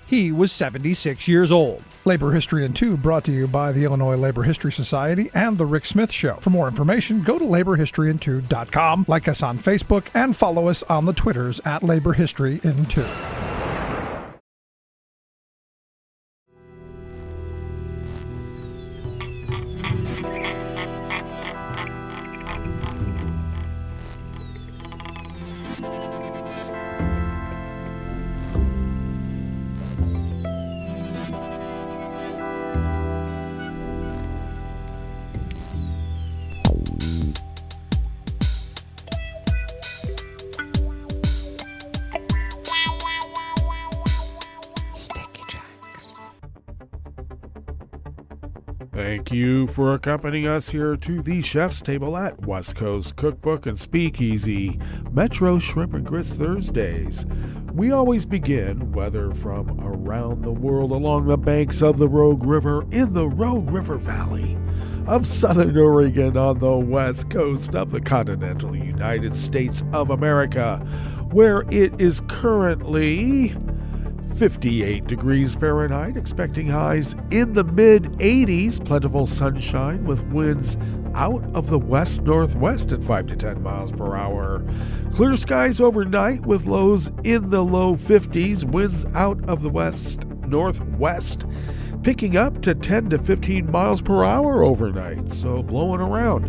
He was 76 years old. Labor History in 2 brought to you by the Illinois Labor History Society and The Rick Smith Show. For more information, go to laborhistoryin2.com, like us on Facebook, and follow us on the Twitters at Labor History in 2. Thank you for accompanying us here to the Chef's Table at West Coast Cookbook and Speakeasy, Mertro Shrimp and Grits Thursdays. We always begin, whether from around the world, along the banks of the Rogue River in the Rogue River Valley of Southern Oregon on the west coast of the continental United States of America, where it is currently 58 degrees Fahrenheit, expecting highs in the mid-80s, plentiful sunshine with winds out of the west-northwest at 5 to 10 miles per hour. Clear skies overnight with lows in the low 50s, winds out of the west-northwest, picking up to 10 to 15 miles per hour overnight, so blowing around.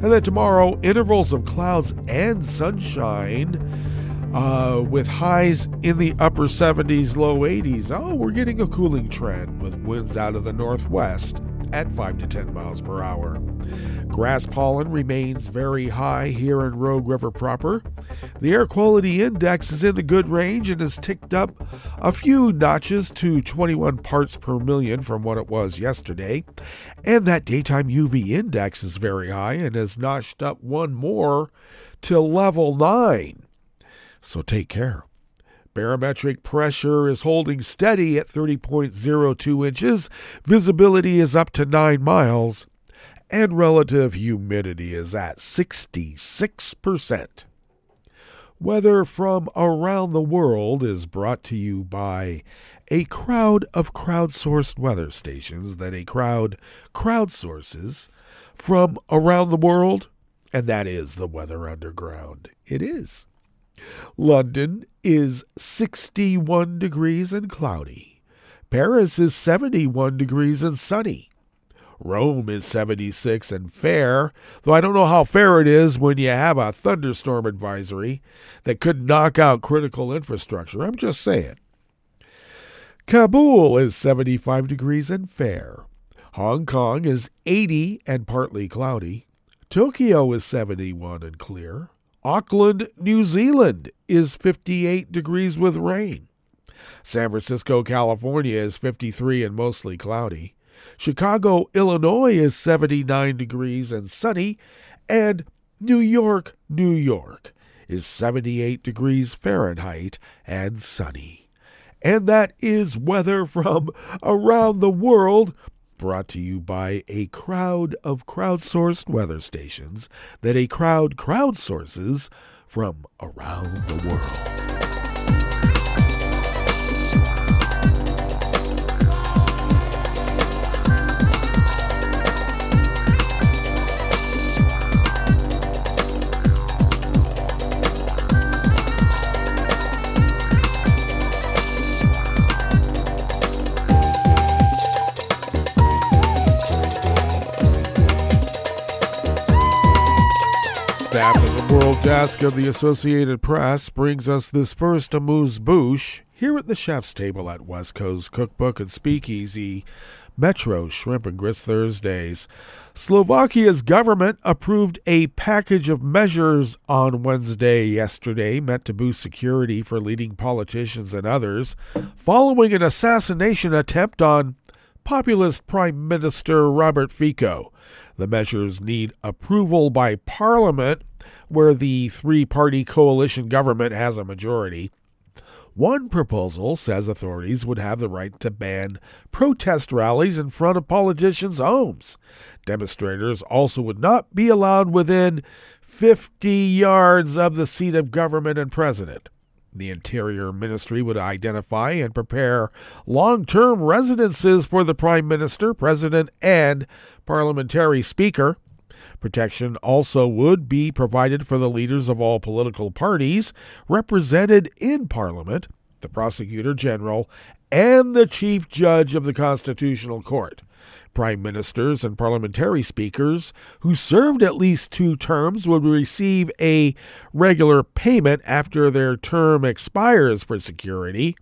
And then tomorrow, intervals of clouds and sunshine, with highs in the upper 70s, low 80s. Oh, we're getting a cooling trend with winds out of the northwest at 5 to 10 miles per hour. Grass pollen remains very high here in Rogue River proper. The air quality index is in the good range and has ticked up a few notches to 21 parts per million from what it was yesterday. And that daytime UV index is very high and has notched up one more to level 9. So take care. Barometric pressure is holding steady at 30.02 inches. Visibility is up to 9 miles. And relative humidity is at 66%. Weather from around the world is brought to you by a crowd of crowdsourced weather stations that a crowd crowdsources from around the world, and that is the Weather Underground. It is. London is 61 degrees and cloudy. Paris is 71 degrees and sunny. Rome is 76 and fair, though I don't know how fair it is when you have a thunderstorm advisory that could knock out critical infrastructure. I'm just saying. Kabul is 75 degrees and fair. Hong Kong is 80 and partly cloudy. Tokyo is 71 and clear. Auckland, New Zealand is 58 degrees with rain. San Francisco, California is 53 and mostly cloudy. Chicago, Illinois is 79 degrees and sunny. And New York, New York is 78 degrees Fahrenheit and sunny. And that is weather from around the world, brought to you by a crowd of crowdsourced weather stations that a crowd crowdsources from around the world. Staff at the World Desk of the Associated Press brings us this first amuse-bouche here at the Chef's Table at West Coast Cookbook and Speakeasy, Mertro Shrimp and Grits Thursdays. Slovakia's government approved a package of measures on Wednesday yesterday meant to boost security for leading politicians and others following an assassination attempt on populist Prime Minister Robert Fico. The measures need approval by Parliament, where the three-party coalition government has a majority. One proposal says authorities would have the right to ban protest rallies in front of politicians' homes. Demonstrators also would not be allowed within 50 yards of the seat of government and president. The Interior Ministry would identify and prepare long-term residences for the Prime Minister, President, and Parliamentary Speaker. Protection also would be provided for the leaders of all political parties represented in Parliament, the Prosecutor General, and the Chief Judge of the Constitutional Court. Prime ministers and parliamentary speakers who served at least 2 terms would receive a regular payment after their term expires for security.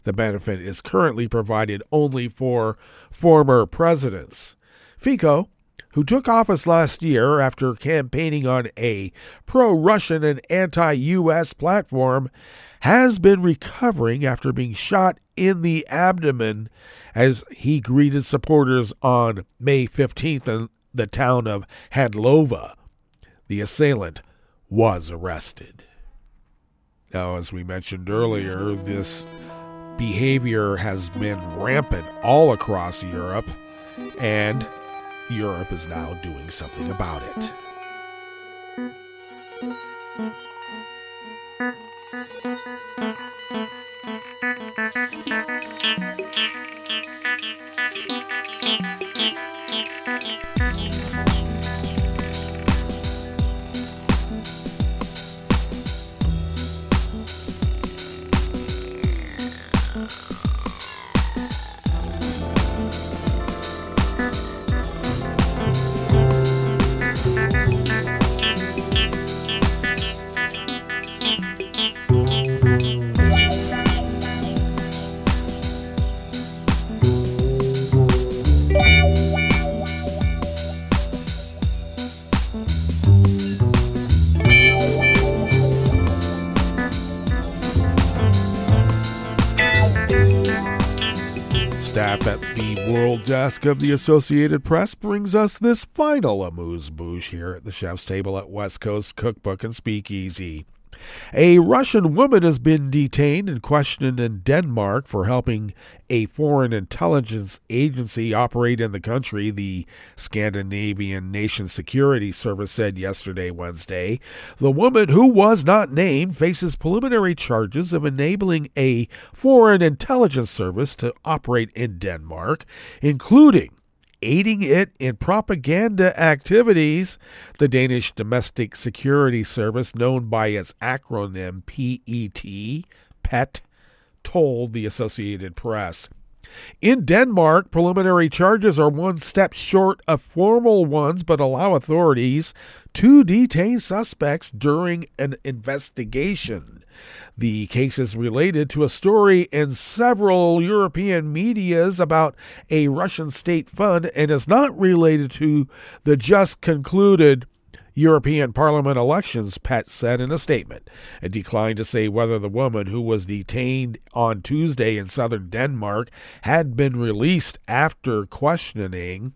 The benefit is currently provided only for former presidents. Fico, who took office last year after campaigning on a pro-Russian and anti-U.S. platform, has been recovering after being shot in the abdomen as he greeted supporters on May 15th in the town of Hadlova. The assailant was arrested. Now, as we mentioned earlier, this behavior has been rampant all across Europe, and Europe is now doing something about it. Staff at the World Desk of the Associated Press brings us this final amuse-bouche here at the chef's table at West Coast Cookbook and Speakeasy. A Russian woman has been detained and questioned in Denmark for helping a foreign intelligence agency operate in the country, the Scandinavian Nation Security Service said yesterday, Wednesday. The woman, who was not named, faces preliminary charges of enabling a foreign intelligence service to operate in Denmark, including aiding it in propaganda activities. The Danish Domestic Security Service, known by its acronym PET, told the Associated Press. In Denmark, preliminary charges are one step short of formal ones, but allow authorities to detain suspects during an investigation. The case is related to a story in several European medias about a Russian state fund and is not related to the just concluded European Parliament elections, Pett said in a statement. It declined to say whether the woman, who was detained on Tuesday in southern Denmark, had been released after questioning.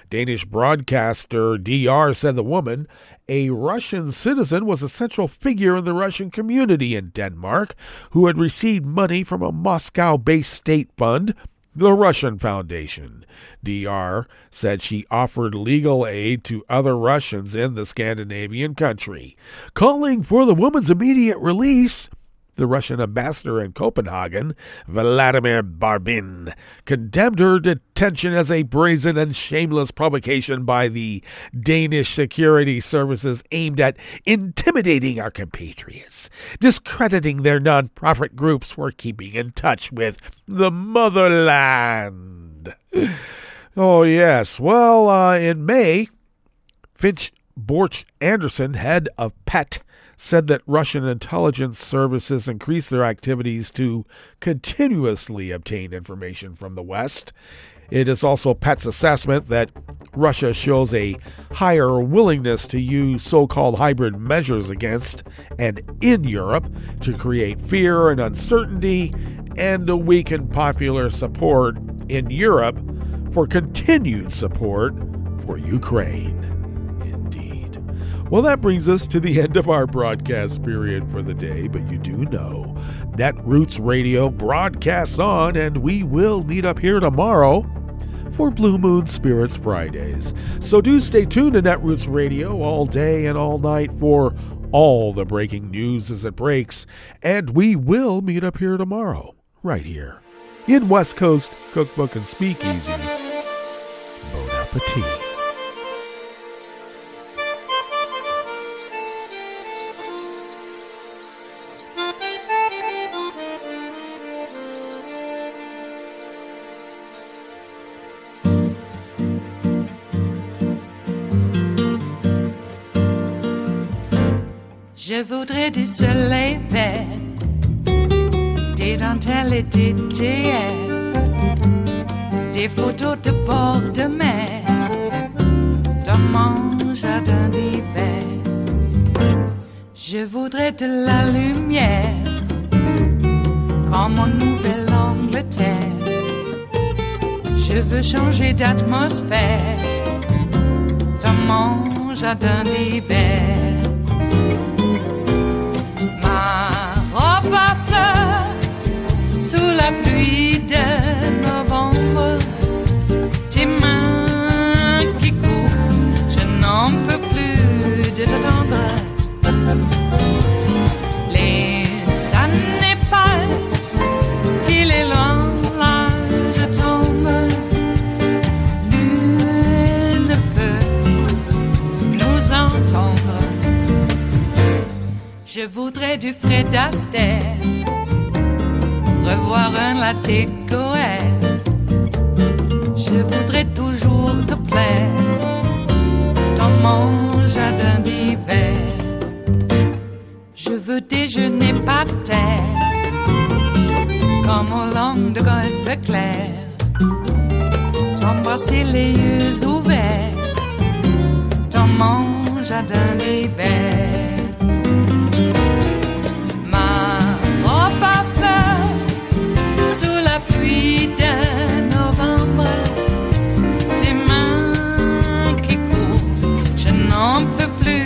Danish broadcaster DR said the woman, a Russian citizen, was a central figure in the Russian community in Denmark who had received money from a Moscow-based state fund, the Russian Foundation. DR said she offered legal aid to other Russians in the Scandinavian country. Calling for the woman's immediate release, the Russian ambassador in Copenhagen, Vladimir Barbin, condemned her detention as a brazen and shameless provocation by the Danish security services aimed at intimidating our compatriots, discrediting their non-profit groups for keeping in touch with the motherland. Oh, yes. Well, in May, Finch Borch Anderson, head of PET, said that Russian intelligence services increased their activities to continuously obtain information from the West. It is also Pet's assessment that Russia shows a higher willingness to use so-called hybrid measures against and in Europe to create fear and uncertainty and to weaken popular support in Europe for continued support for Ukraine. Indeed. Well, that brings us to the end of our broadcast period for the day, but you do know Netroots Radio broadcasts on, and we will meet up here tomorrow for Blue Moon Spirits Fridays. So do stay tuned to Netroots Radio all day and all night for all the breaking news as it breaks, and we will meet up here tomorrow, right here, in West Coast Cookbook and Speakeasy. Bon appetit. Je voudrais du soleil vert, des dentelles et des théières, des photos de bord de mer, dans mon jardin d'hiver. Je voudrais de la lumière, comme en Nouvelle-Angleterre. Je veux changer d'atmosphère, dans mon jardin d'hiver. Ma fleur sous la pluie de novembre, tes mains qui courent, je n'en peux plus de t'attendre. Les années passent, qu'il est loin, là je tombe. Nul ne peut nous entendre. Je voudrais du Fred Astaire, revoir un latte Goël. Je voudrais toujours te plaire dans mon jardin d'hiver. Je veux déjeuner par terre, comme au long de golfe clair, t'embrasser les yeux ouverts dans mon jardin d'hiver. Pluie de novembre, tes mains qui courent, je n'en peux plus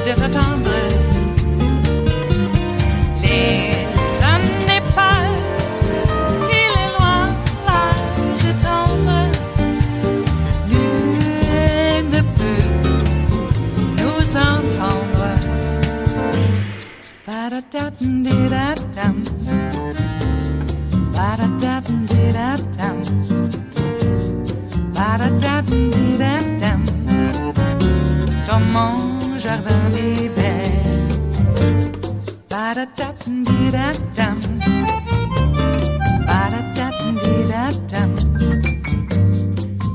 de t'attendre. Les années passent, il est loin, là je tombe. Nul ne peut nous entendre. Ba-da-da-dum-di-da-dum. Ba-da-da-dum-di-da-dum. Ba-da-da-dum-di-da-dum. Dans mon jardin d'hiver. Ba-da-da-dum-di-da-dum. Ba-da-da-dum-di-da-dum.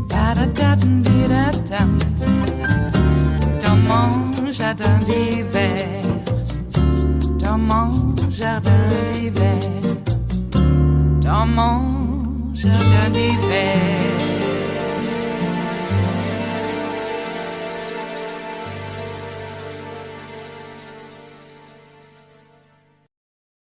Ba-da-da-dum-di-da-dum. Dans mon jardin d'hiver. Dans mon jardin d'hiver. Dans mon jardin d'hiver.